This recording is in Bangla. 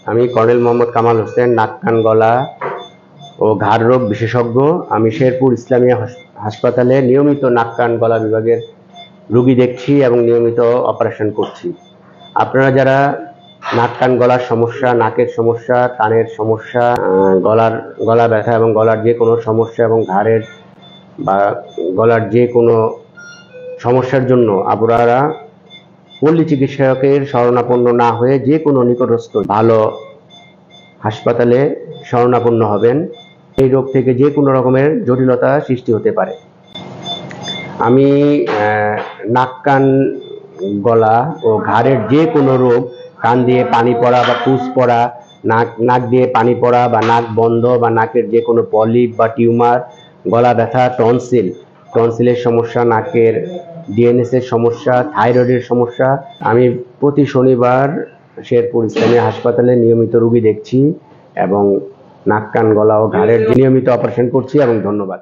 আমি কর্নেল মোহাম্মদ কামাল হোসেন, নাক কান গলা ও ঘাড় রোগ বিশেষজ্ঞ। আমি শেরপুর ইসলামিয়া হাসপাতালে নিয়মিত নাক কান গলা বিভাগের রোগী দেখছি এবং নিয়মিত অপারেশন করছি। আপনারা যারা নাক কান গলার সমস্যা, নাকের সমস্যা, কানের সমস্যা, গলা ব্যথা এবং গলার যে কোনো সমস্যা এবং ঘাড়ের বা গলার যে কোনো সমস্যার জন্য আপনারা পল্লী চিকিৎসকের শরণাপন্ন না হয়ে যে কোনো নিকটস্থ ভালো হাসপাতালে শরণাপন্ন হবেন। এই রোগ থেকে যে কোনো রকমের জটিলতা সৃষ্টি হতে পারে। আমি নাক কান গলা ও ঘাড়ের যে কোনো রোগ, কান দিয়ে পানি পড়া বা পুজ পড়া, নাক দিয়ে পানি পড়া বা নাক বন্ধ বা নাকের যে কোনো পলিপ বা টিউমার, গলা ব্যথা, টনসিলের সমস্যা, নাকের ডিএনএস এর সমস্যা, থাইরয়েডের সমস্যা, আমি প্রতি শনিবার শেরপুর ইসলামিয়া হাসপাতালে নিয়মিত রোগী দেখছি এবং নাক কান গলা ও ঘাড়ের নিয়মিত অপারেশন করছি এবং ধন্যবাদ।